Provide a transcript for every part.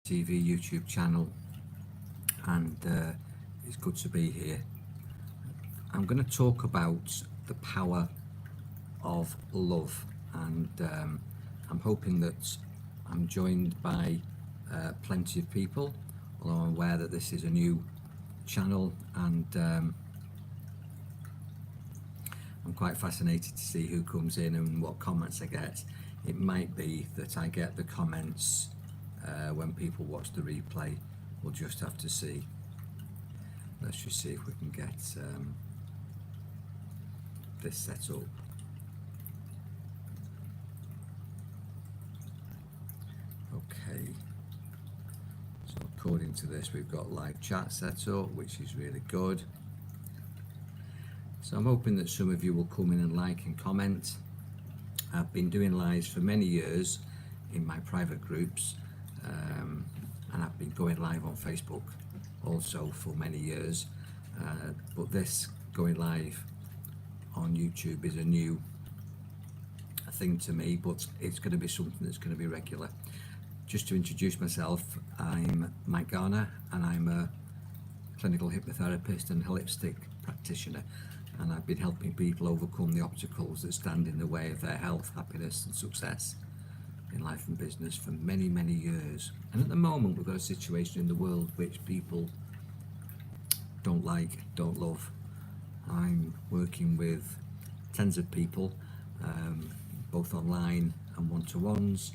TV YouTube channel, and it's good to be here. I'm going to talk about the power of love, and I'm hoping that I'm joined by plenty of people, although I'm aware that this is a new channel, and I'm quite fascinated to see who comes in and what comments I get. It might be that I get the comments when people watch the replay. We'll just have to see. Let's just see if we can get this set up. Okay, so according to this, we've got live chat set up, which is really good. So I'm hoping that some of you will come in and like and comment. I've been doing lives for many years in my private groups, and I've been going live on Facebook also for many years, but this going live on YouTube is a new thing to me, but it's going to be something that's going to be regular. Just to introduce myself, I'm Mike Garner, and I'm a clinical hypnotherapist and holistic practitioner, and I've been helping people overcome the obstacles that stand in the way of their health, happiness and success in life and business for many, many years. And at the moment we've got a situation in the world which people don't like, don't love. I'm working with tens of people, both online and one-to-ones,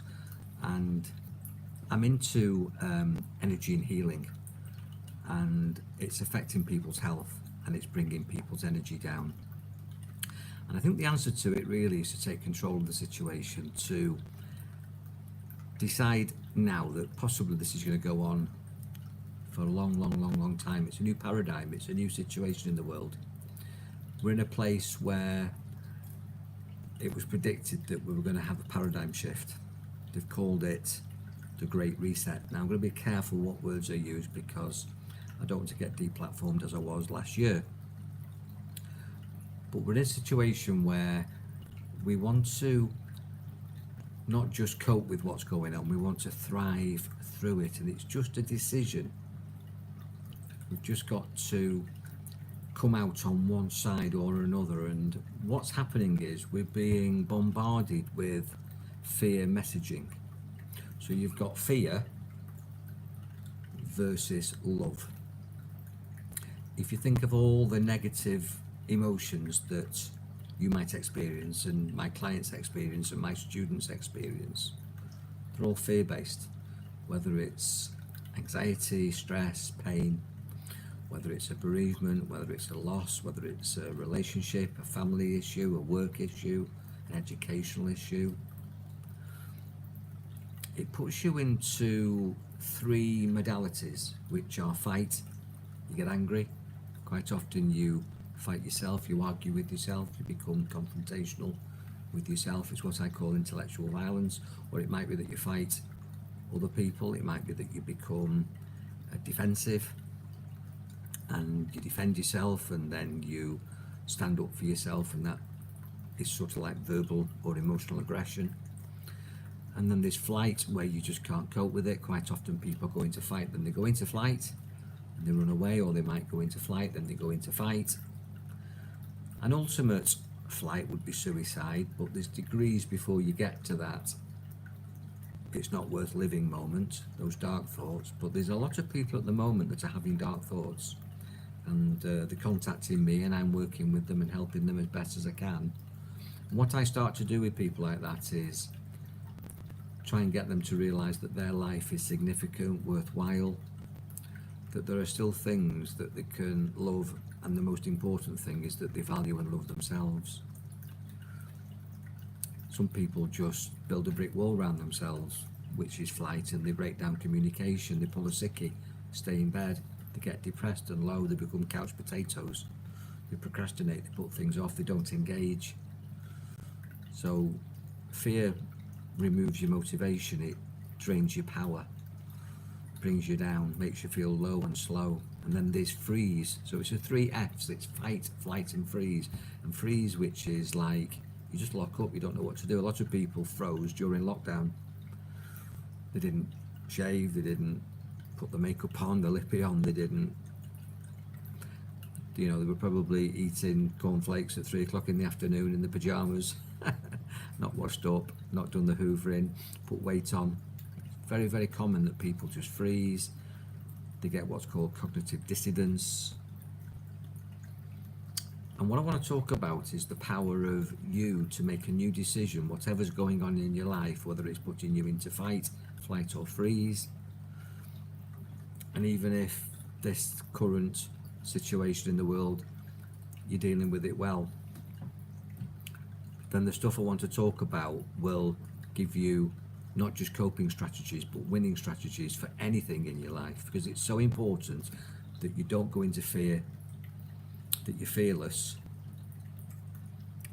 and I'm into energy and healing, and it's affecting people's health and it's bringing people's energy down. And I think the answer to it really is to take control of the situation, to decide now that possibly this is going to go on for a long time. It's a new paradigm, it's a new situation in the world. We're in a place where it was predicted that we were going to have a paradigm shift. They've called it the Great Reset. Now I'm going to be careful what words I use because I don't want to get deplatformed as I was last year. But we're in a situation where we want to not just cope with what's going on, we want to thrive through it, and it's just a decision. We've just got to come out on one side or another, and what's happening is we're being bombarded with fear messaging. So you've got fear versus love. If you think of all the negative emotions that you might experience, and my clients experience, and my students experience, they're all fear-based. Whether it's anxiety, stress, pain, whether it's a bereavement, whether it's a loss, whether it's a relationship, a family issue, a work issue, an educational issue, it puts you into three modalities, which are fight. You get angry. Quite often you fight yourself, you argue with yourself, you become confrontational with yourself. It's what I call intellectual violence. Or it might be that you fight other people, it might be that you become defensive and you defend yourself, and then you stand up for yourself, and that is sort of like verbal or emotional aggression. And then there's flight, where you just can't cope with it. Quite often people go into fight, then they go into flight and they run away, or they might go into flight, then they go into fight. An ultimate flight would be suicide, but there's degrees before you get to that it's not worth living moment, those dark thoughts. But there's a lot of people at the moment that are having dark thoughts, and they're contacting me, and I'm working with them and helping them as best as I can. And what I start to do with people like that is try and get them to realise that their life is significant, worthwhile, that there are still things that they can love, and the most important thing is that they value and love themselves. Some people just build a brick wall around themselves, which is flight, and they break down communication, they pull a sickie, stay in bed, they get depressed and low, they become couch potatoes, they procrastinate, they put things off, they don't engage. So fear removes your motivation, it drains your power, brings you down, makes you feel low and slow. And then there's freeze. So it's the 3 F's. It's fight, flight and freeze. And freeze, which is like you just lock up, you don't know what to do. A lot of people froze during lockdown. They didn't shave, they didn't put the makeup on, the lippy on, they didn't, you know, they were probably eating cornflakes at 3 o'clock in the afternoon in the pyjamas, not washed up, not done the hoovering, put weight on. Very, very common that people just freeze. They get what's called cognitive dissonance. And what I want to talk about is the power of you to make a new decision, whatever's going on in your life, whether it's putting you into fight, flight or freeze. And even if this current situation in the world, you're dealing with it well, then the stuff I want to talk about will give you not just coping strategies, but winning strategies for anything in your life, because it's so important that you don't go into fear, that you're fearless,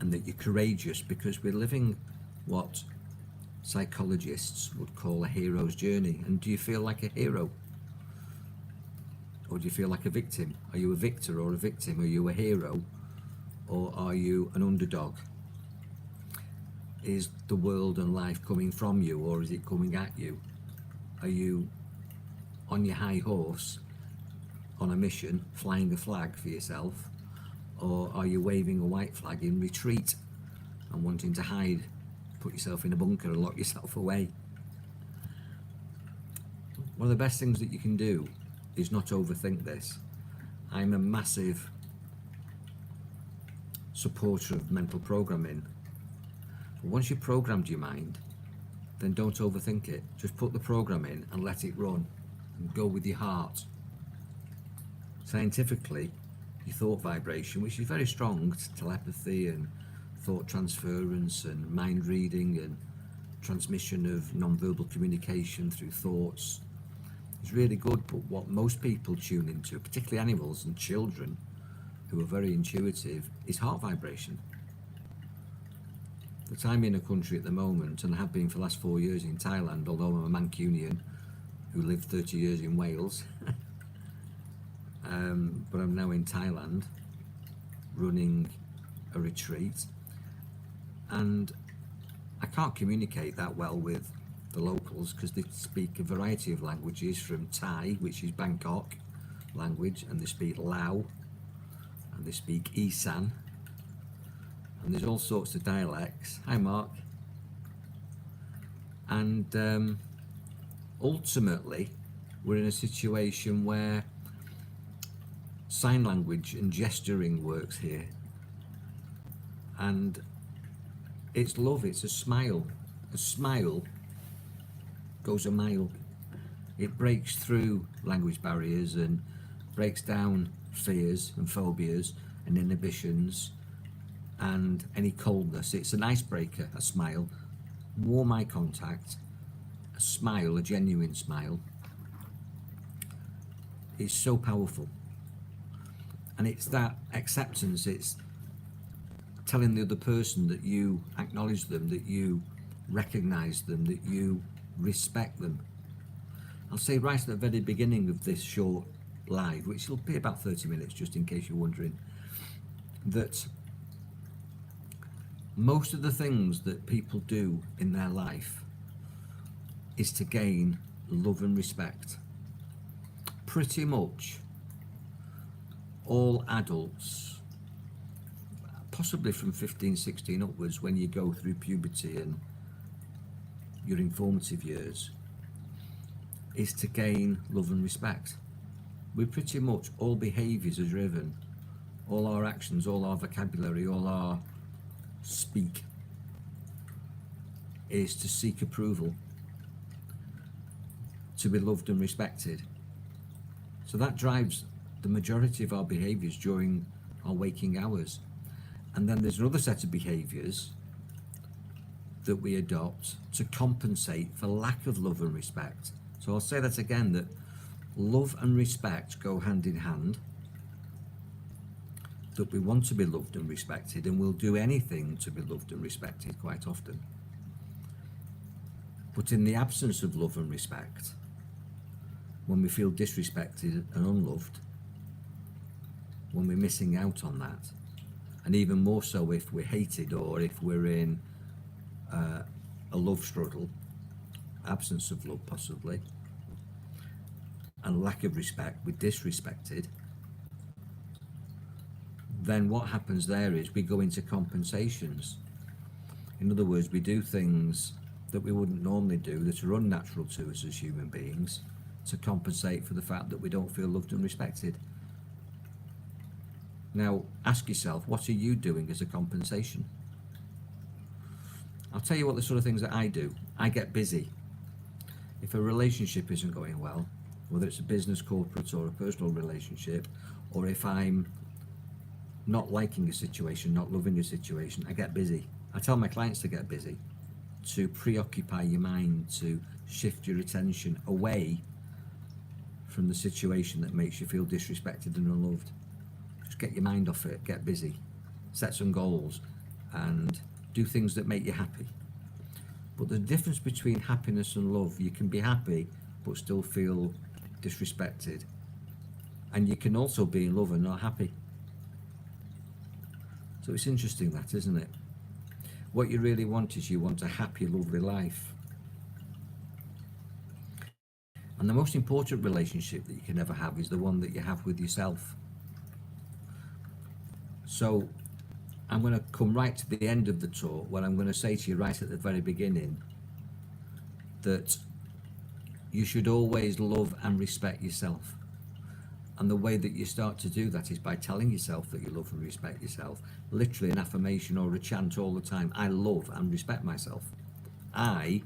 and that you're courageous, because we're living what psychologists would call a hero's journey. And do you feel like a hero? Or do you feel like a victim? Are you a victor or a victim? Are you a hero or are you an underdog? Is the world and life coming from you or is it coming at you? Are you on your high horse on a mission, flying a flag for yourself, or are you waving a white flag in retreat and wanting to hide, put yourself in a bunker and lock yourself away? One of the best things that you can do is not overthink this. I'm a massive supporter of mental programming. But once you've programmed your mind, then don't overthink it. Just put the program in and let it run and go with your heart. Scientifically, your thought vibration, which is very strong, telepathy and thought transference and mind reading and transmission of non-verbal communication through thoughts, is really good. But what most people tune into, particularly animals and children who are very intuitive, is heart vibration. But I'm in a country at the moment, and have been for the last 4 years in Thailand, although I'm a Mancunian who lived 30 years in Wales. But I'm now in Thailand running a retreat, and I can't communicate that well with the locals because they speak a variety of languages, from Thai, which is Bangkok language, and they speak Lao, and they speak Isan, and there's all sorts of dialects. Hi Mark. And ultimately we're in a situation where sign language and gesturing works here, and it's love, it's a smile. A smile goes a mile. It breaks through language barriers and breaks down fears and phobias and inhibitions and any coldness. It's an icebreaker, a smile. Warm eye contact, a smile, a genuine smile, is so powerful. And it's that acceptance, it's telling the other person that you acknowledge them, that you recognize them, that you respect them. I'll say right at the very beginning of this short live, which will be about 30 minutes, just in case you're wondering, that most of the things that people do in their life is to gain love and respect. Pretty much all adults, possibly from 15, 16 upwards, when you go through puberty and your informative years, is to gain love and respect. We pretty much, all behaviours are driven, all our actions, all our vocabulary, all our speak is to seek approval, to be loved and respected. So that drives the majority of our behaviours during our waking hours. And then there's another set of behaviours that we adopt to compensate for lack of love and respect. So I'll say that again, that love and respect go hand in hand, that we want to be loved and respected, and we'll do anything to be loved and respected quite often. But in the absence of love and respect, when we feel disrespected and unloved, when we're missing out on that, and even more so if we're hated or if we're in a love struggle, absence of love possibly, and lack of respect, we're disrespected, then what happens there is we go into compensations. In other words, we do things that we wouldn't normally do, that are unnatural to us as human beings, to compensate for the fact that we don't feel loved and respected. Now, ask yourself, what are you doing as a compensation? I'll tell you what the sort of things that I do. I get busy. If a relationship isn't going well, whether it's a business, corporate, or a personal relationship, or if I'm not liking a situation, not loving a situation, I get busy. I tell my clients to get busy, to preoccupy your mind, to shift your attention away from the situation that makes you feel disrespected and unloved. Just get your mind off it, get busy, set some goals, and do things that make you happy. But the difference between happiness and love, you can be happy but still feel disrespected, and you can also be in love and not happy. So it's interesting, that, isn't it? What you really want is you want a happy, lovely life. And the most important relationship that you can ever have is the one that you have with yourself. So I'm going to come right to the end of the talk, where I'm going to say to you right at the very beginning that you should always love and respect yourself. And the way that you start to do that is by telling yourself that you love and respect yourself. Literally an affirmation or a chant all the time. I love and respect myself. I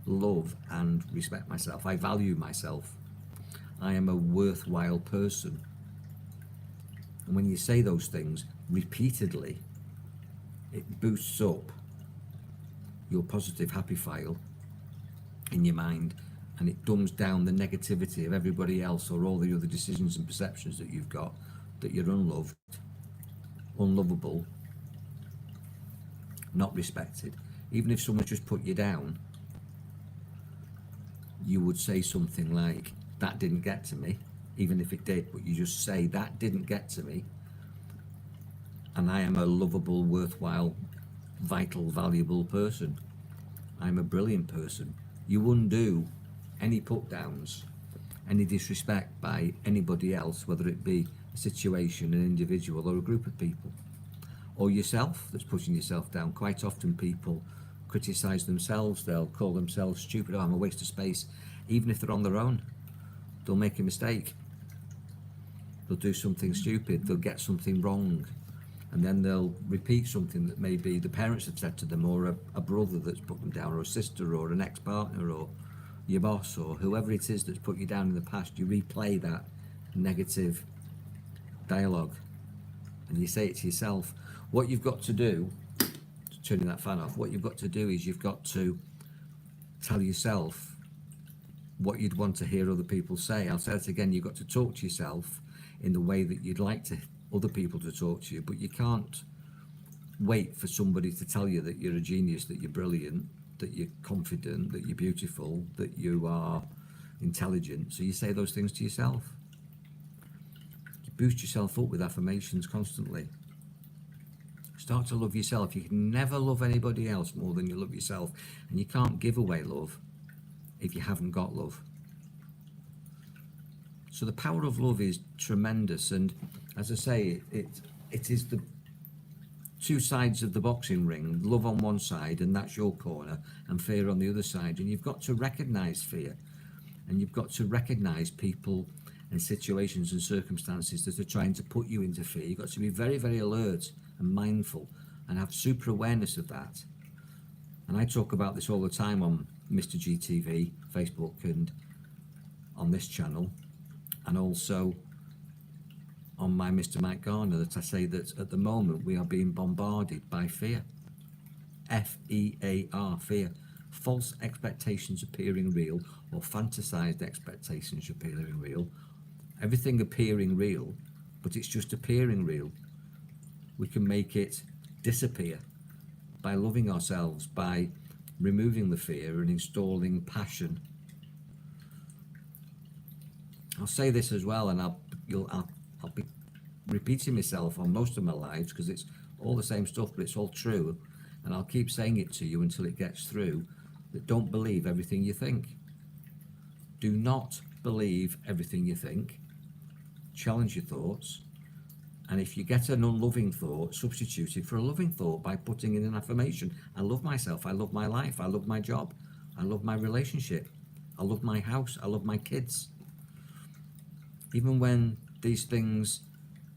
love and respect myself. I value myself. I am a worthwhile person. And when you say those things repeatedly, it boosts up your positive happy file in your mind, and it dumbs down the negativity of everybody else or all the other decisions and perceptions that you've got, that you're unloved, unlovable, not respected. Even if someone just put you down, you would say something like, that didn't get to me, even if it did, but you just say, that didn't get to me, and I am a lovable, worthwhile, vital, valuable person. I'm a brilliant person. You undo any put downs, any disrespect by anybody else, whether it be a situation, an individual, or a group of people, or yourself that's putting yourself down. Quite often people criticize themselves, they'll call themselves stupid, oh, I'm a waste of space. Even if they're on their own, they'll make a mistake, they'll do something stupid, they'll get something wrong, and then they'll repeat something that maybe the parents have said to them, or a brother that's put them down, or a sister, or an ex-partner, or your boss, or whoever it is that's put you down in the past. You replay that negative dialogue and you say it to yourself. What you've got to do, turning that fan off, what you've got to do is you've got to tell yourself what you'd want to hear other people say. I'll say it again, you've got to talk to yourself in the way that you'd like to other people to talk to you, but you can't wait for somebody to tell you that you're a genius, that you're brilliant, that you're confident, that you're beautiful, that you are intelligent. So you say those things to yourself. You boost yourself up with affirmations constantly. Start to love yourself. You can never love anybody else more than you love yourself, and you can't give away love if you haven't got love. So the power of love is tremendous, and as I say, it is the two sides of the boxing ring, love on one side, and that's your corner, and fear on the other side. And you've got to recognize fear, and you've got to recognize people and situations and circumstances that are trying to put you into fear. You've got to be very, very alert and mindful and have super awareness of that. And I talk about this all the time on Mr. GTV, Facebook, and on this channel, and also on my Mr. Mike Garner, that I say that at the moment we are being bombarded by fear. F-E-A-R, fear. False expectations appearing real, or fantasized expectations appearing real. Everything appearing real, but it's just appearing real. We can make it disappear by loving ourselves, by removing the fear and installing passion. I'll say this as well, and I'll be repeating myself on most of my lives because it's all the same stuff, but it's all true, and I'll keep saying it to you until it gets through, that don't believe everything you think. Do not believe everything you think. Challenge your thoughts. And if you get an unloving thought, substitute it for a loving thought by putting in an affirmation. I love myself. I love my life. I love my job. I love my relationship. I love my house. I love my kids. Even when these things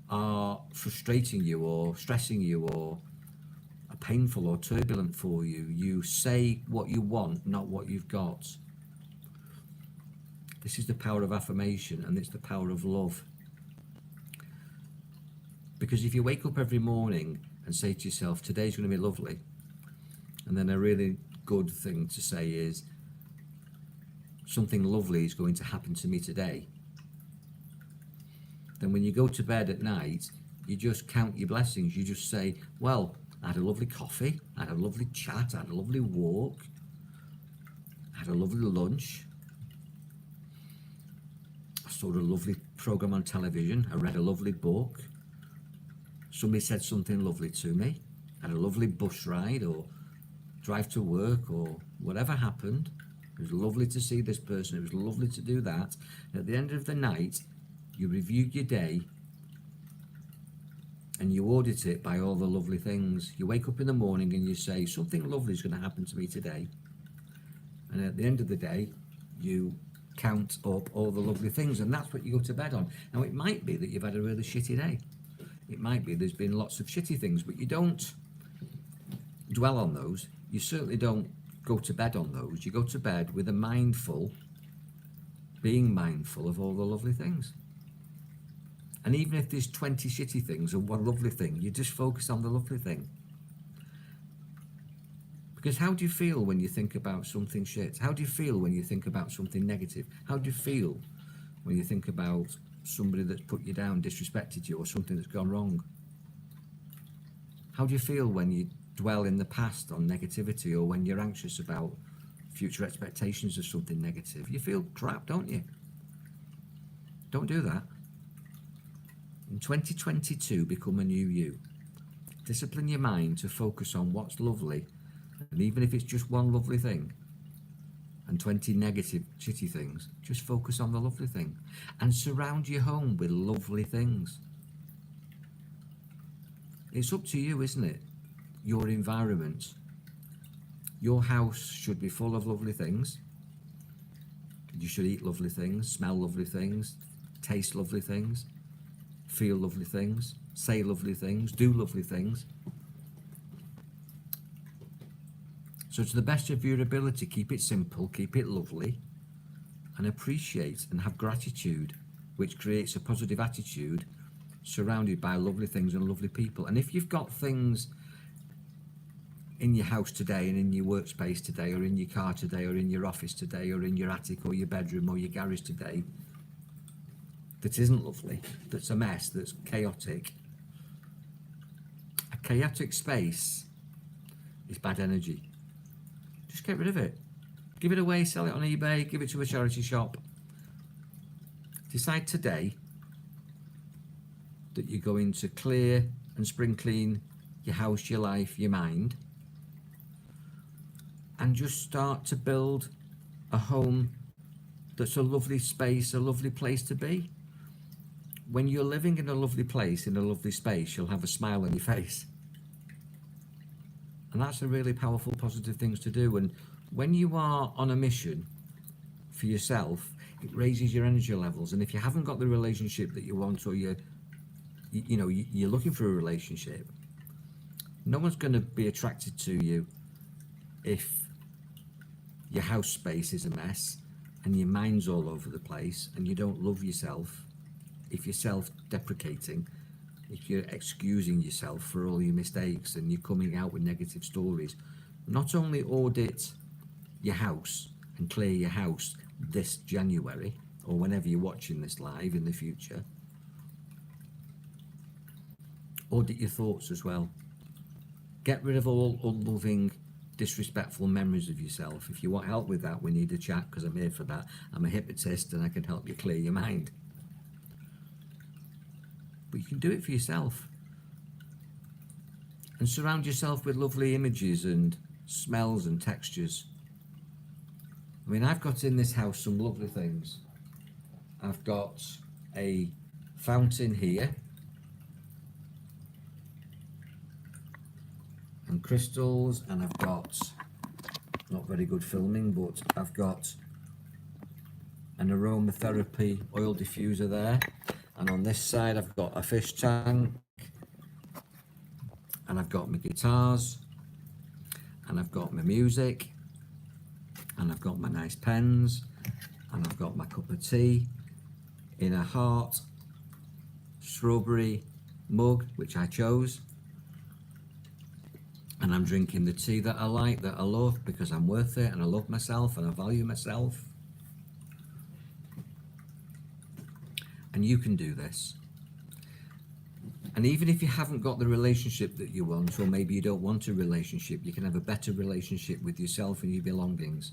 are frustrating you or stressing you or are painful or turbulent for you, you say what you want, not what you've got. This is the power of affirmation, and it's the power of love. Because if you wake up every morning and say to yourself, today's going to be lovely, and then a really good thing to say is, something lovely is going to happen to me today, then when you go to bed at night, you just count your blessings. You just say, well, I had a lovely coffee, I had a lovely chat, I had a lovely walk, I had a lovely lunch, I saw a lovely program on television, I read a lovely book, somebody said something lovely to me, I had a lovely bus ride or drive to work or whatever happened. It was lovely to see this person, it was lovely to do that. And at the end of the night, you review your day and you audit it by all the lovely things. You wake up in the morning and you say, something lovely is going to happen to me today. And at the end of the day, you count up all the lovely things, and that's what you go to bed on. Now, it might be that you've had a really shitty day. It might be there's been lots of shitty things, but you don't dwell on those. You certainly don't go to bed on those. You go to bed with a mindful, being mindful of all the lovely things. And even if there's 20 shitty things and one lovely thing, you just focus on the lovely thing. Because how do you feel when you think about something shit? How do you feel when you think about something negative? How do you feel when you think about somebody that's put you down, disrespected you, or something that's gone wrong? How do you feel when you dwell in the past on negativity, or when you're anxious about future expectations of something negative? You feel crap, don't you? Don't do that. In 2022, become a new you. Discipline your mind to focus on what's lovely, and even if it's just one lovely thing and 20 negative, shitty things, just focus on the lovely thing. And surround your home with lovely things. It's up to you, isn't it? Your environment. Your house should be full of lovely things. You should eat lovely things, smell lovely things, taste lovely things, feel lovely things, say lovely things, do lovely things. So to the best of your ability, keep it simple, keep it lovely, and appreciate and have gratitude, which creates a positive attitude surrounded by lovely things and lovely people. And if you've got things in your house today and in your workspace today, or in your car today, or in your office today, or in your attic or your bedroom or your garage today, that isn't lovely, that's a mess, that's chaotic, a chaotic space is bad energy. Just get rid of it. Give it away, sell it on eBay, give it to a charity shop. Decide today that you're going to clear and spring clean your house, your life, your mind, and just start to build a home that's a lovely space, a lovely place to be. When you're living in a lovely place, in a lovely space, you'll have a smile on your face. And that's a really powerful, positive thing to do. And when you are on a mission for yourself, it raises your energy levels. And if you haven't got the relationship that you want, or you're looking for a relationship, no one's going to be attracted to you if your house space is a mess and your mind's all over the place and you don't love yourself, if you're self-deprecating, if you're excusing yourself for all your mistakes and you're coming out with negative stories. Not only audit your house and clear your house this January, or whenever you're watching this live in the future, audit your thoughts as well. Get rid of all unloving, disrespectful memories of yourself. If you want help with that, we need a chat, because I'm here for that. I'm a hypnotist and I can help you clear your mind. But you can do it for yourself. And surround yourself with lovely images and smells and textures. I mean, I've got in this house some lovely things. I've got a fountain here and crystals, and I've got, not very good filming, but I've got an aromatherapy oil diffuser there, and on this side I've got a fish tank, and I've got my guitars, and I've got my music, and I've got my nice pens, and I've got my cup of tea in a heart strawberry mug which I chose, and I'm drinking the tea that I like, that I love, because I'm worth it and I love myself and I value myself. And you can do this. And even if you haven't got the relationship that you want, or maybe you don't want a relationship, you can have a better relationship with yourself and your belongings.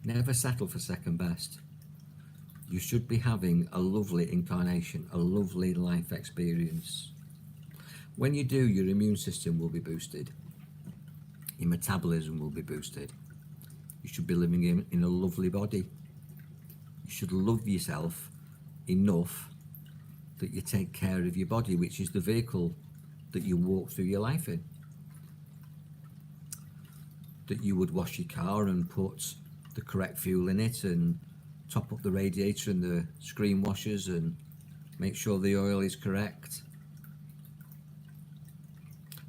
Never settle for second best. You should be having a lovely incarnation, a lovely life experience. When you do, your immune system will be boosted. Your metabolism will be boosted. You should be living in a lovely body. You should love yourself enough that you take care of your body, which is the vehicle that you walk through your life in. That you would wash your car and put the correct fuel in it and top up the radiator and the screen washers and make sure the oil is correct.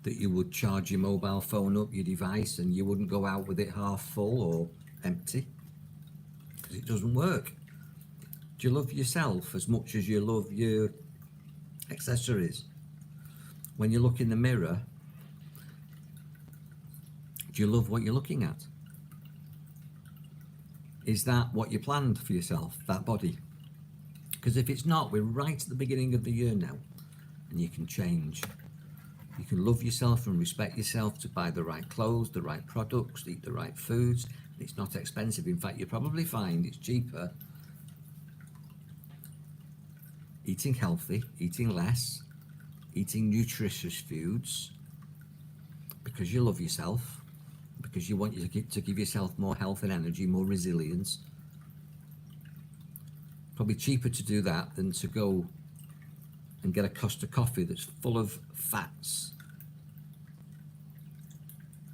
That you would charge your mobile phone up, your device, and you wouldn't go out with it half full or empty, because it doesn't work. Do you love yourself as much as you love your accessories? When you look in the mirror, do you love what you're looking at? Is that what you planned for yourself, that body? Because if it's not, we're right at the beginning of the year now, and you can change. You can love yourself and respect yourself to buy the right clothes, the right products, eat the right foods. It's not expensive. In fact, you'll probably find it's cheaper eating healthy, eating less, eating nutritious foods, because you love yourself, because you want to give yourself more health and energy, more resilience. Probably cheaper to do that than to go and get a Costa coffee that's full of fats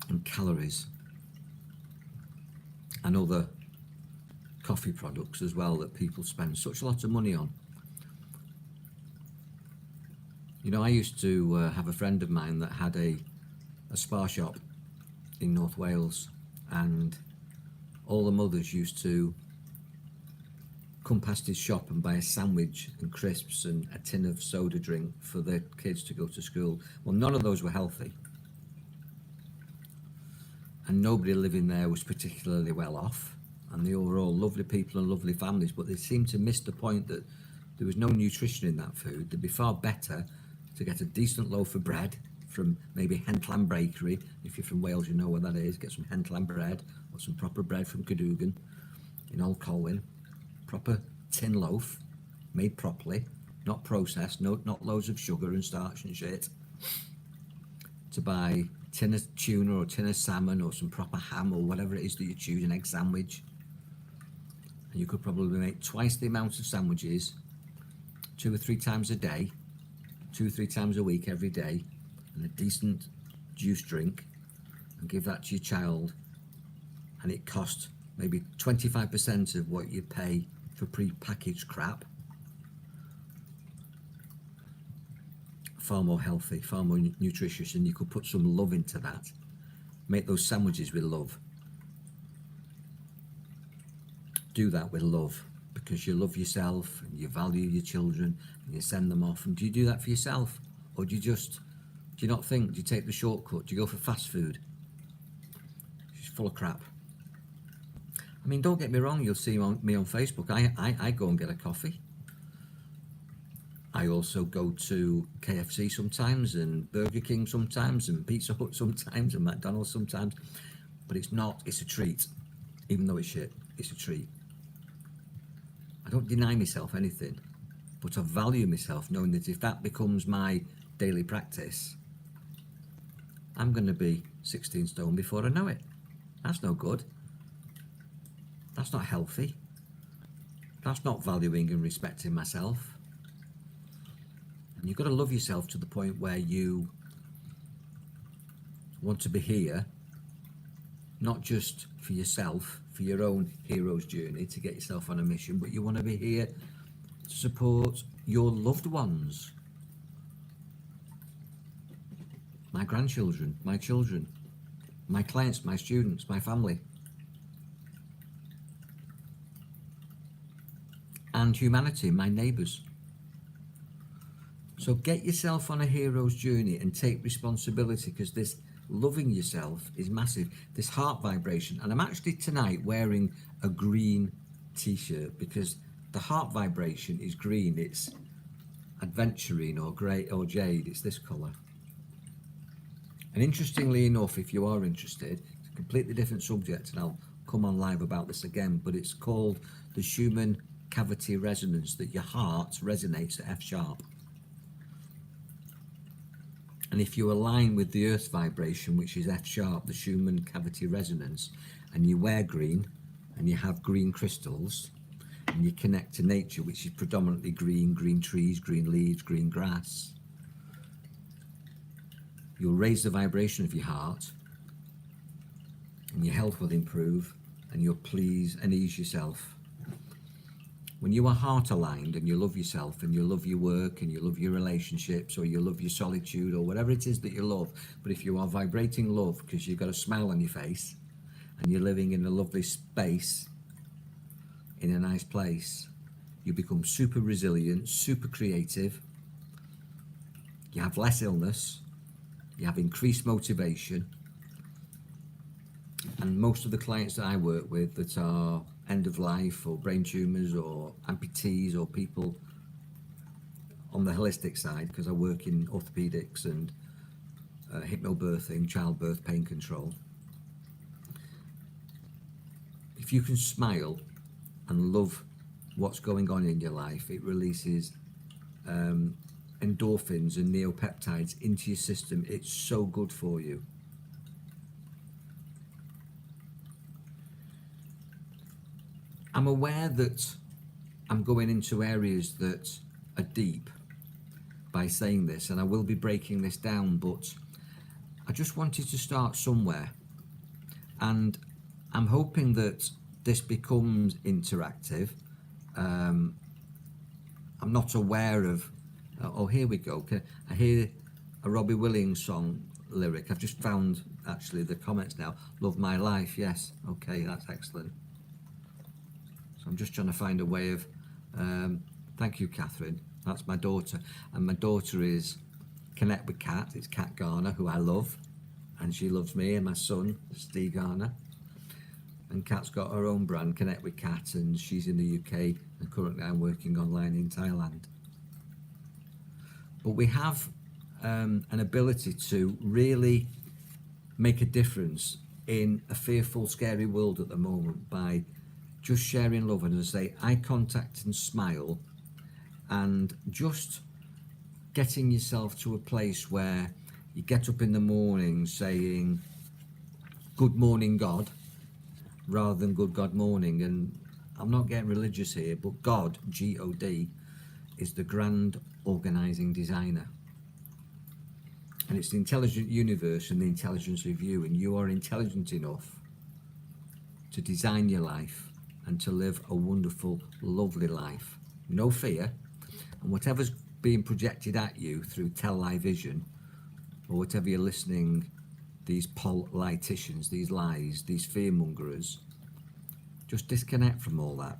and calories and other coffee products as well that people spend such a lot of money on. You know, I used to have a friend of mine that had a spa shop in North Wales, and all the mothers used to come past his shop and buy a sandwich and crisps and a tin of soda drink for their kids to go to school. Well, none of those were healthy, and nobody living there was particularly well off, and they were all lovely people and lovely families, but they seemed to miss the point that there was no nutrition in that food. They'd be far better to get a decent loaf of bread from maybe Hentlam Bakery. If you're from Wales, you know where that is. Get some Hentlam bread or some proper bread from Cadogan in Old Colwyn. Proper tin loaf, made properly, not processed, not loads of sugar and starch and shit. To buy tin of tuna or tin of salmon or some proper ham or whatever it is that you choose, an egg sandwich. And you could probably make twice the amount of sandwiches 2 or 3 times a day, 2 or 3 times a week every day, and a decent juice drink, and give that to your child, and it costs maybe 25% of what you pay for pre-packaged crap. Far more healthy, far more nutritious, and you could put some love into that. Make those sandwiches with love. Do that with love, because you love yourself and you value your children and you send them off. And do you do that for yourself? Or do you not think, do you take the shortcut? Do you go for fast food? It's full of crap. I mean, don't get me wrong, you'll see me on Facebook. I go and get a coffee. I also go to KFC sometimes, and Burger King sometimes, and Pizza Hut sometimes, and McDonald's sometimes. But it's a treat. Even though it's shit, it's a treat. I don't deny myself anything, but I value myself, knowing that if that becomes my daily practice, I'm going to be 16 stone before I know it. That's no good. That's not healthy. That's not valuing and respecting myself. And you've got to love yourself to the point where you want to be here, not just for yourself, for your own hero's journey to get yourself on a mission, but you want to be here to support your loved ones, my grandchildren, my children, my clients, my students, my family, and humanity, my neighbours. So get yourself on a hero's journey and take responsibility, because this loving yourself is massive. This heart vibration, and I'm actually tonight wearing a green t-shirt because the heart vibration is green. It's adventurine or grey or jade. It's this colour. And interestingly enough, if you are interested, it's a completely different subject, and I'll come on live about this again, but it's called the Schumann cavity resonance, that your heart resonates at F sharp. And if you align with the earth vibration, which is F sharp, the Schumann cavity resonance, and you wear green and you have green crystals and you connect to nature, which is predominantly green, green trees, green leaves, green grass, you'll raise the vibration of your heart and your health will improve and you'll please and ease yourself. When you are heart aligned and you love yourself and you love your work and you love your relationships or you love your solitude or whatever it is that you love, but if you are vibrating love because you've got a smile on your face and you're living in a lovely space, in a nice place, you become super resilient, super creative, you have less illness, you have increased motivation. And most of the clients that I work with that are end of life or brain tumours or amputees or people on the holistic side, because I work in orthopedics and hypnobirthing, childbirth, pain control. If you can smile and love what's going on in your life, it releases endorphins and neopeptides into your system. It's so good for you. I'm aware that I'm going into areas that are deep by saying this, and I will be breaking this down, but I just wanted to start somewhere, and I'm hoping that this becomes interactive. I'm not aware of, oh, here we go. I hear a Robbie Williams song lyric. I've just found actually the comments now. Love my life. Yes. Okay, that's excellent. So I'm just trying to find a way of, thank you, Catherine. That's my daughter. And my daughter is Connect with Kat. It's Kat Garner, who I love. And she loves me, and my son, Steve Garner. And Kat's got her own brand, Connect with Kat, and she's in the UK. And currently I'm working online in Thailand. But we have an ability to really make a difference in a fearful, scary world at the moment by just sharing love, and as I say, eye contact and smile, and just getting yourself to a place where you get up in the morning saying good morning God rather than good God morning. And I'm not getting religious here, but God, G-O-D, is the grand organizing designer, and it's the intelligent universe and the intelligence of you, and you are intelligent enough to design your life and to live a wonderful, lovely life. No fear, and whatever's being projected at you through television or whatever you're listening, these politicians, these lies, these fearmongers, just disconnect from all that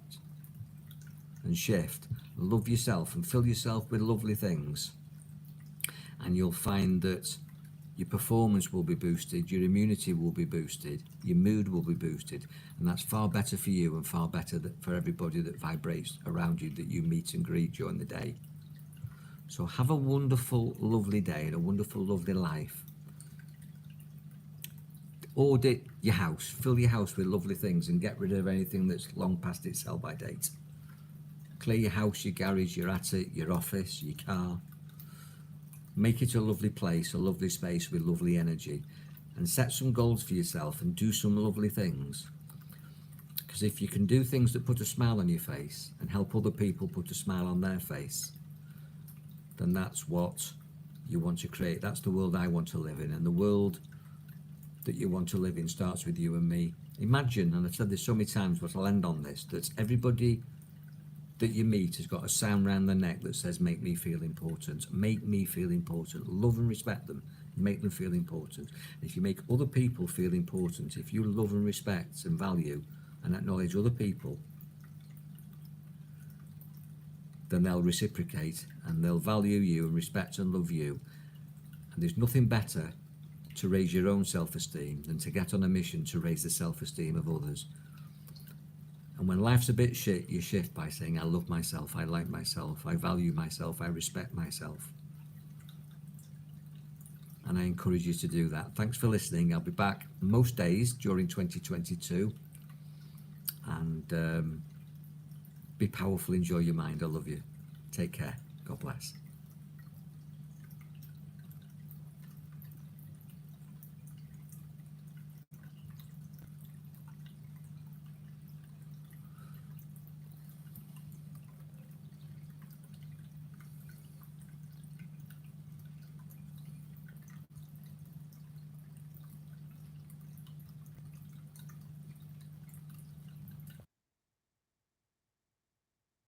and shift. Love yourself and fill yourself with lovely things, and you'll find that your performance will be boosted, your immunity will be boosted, your mood will be boosted, and that's far better for you and far better for everybody that vibrates around you that you meet and greet during the day. So have a wonderful, lovely day and a wonderful, lovely life. Audit your house, fill your house with lovely things and get rid of anything that's long past its sell by date. Clear your house, your garage, your attic, your office, your car. Make it a lovely place, a lovely space with lovely energy, and set some goals for yourself and do some lovely things. Because if you can do things that put a smile on your face and help other people put a smile on their face, then that's what you want to create. That's the world I want to live in. And the world that you want to live in starts with you and me. Imagine, and I've said this so many times, but I'll end on this, that everybody that you meet has got a sound round their neck that says, make me feel important, make me feel important, love and respect them, make them feel important. If you make other people feel important, if you love and respect and value and acknowledge other people, then they'll reciprocate and they'll value you and respect and love you. And there's nothing better to raise your own self-esteem than to get on a mission to raise the self-esteem of others. And when life's a bit shit, you shift by saying, I love myself, I like myself, I value myself, I respect myself. And I encourage you to do that. Thanks for listening. I'll be back most days during 2022. And be powerful, enjoy your mind. I love you. Take care. God bless.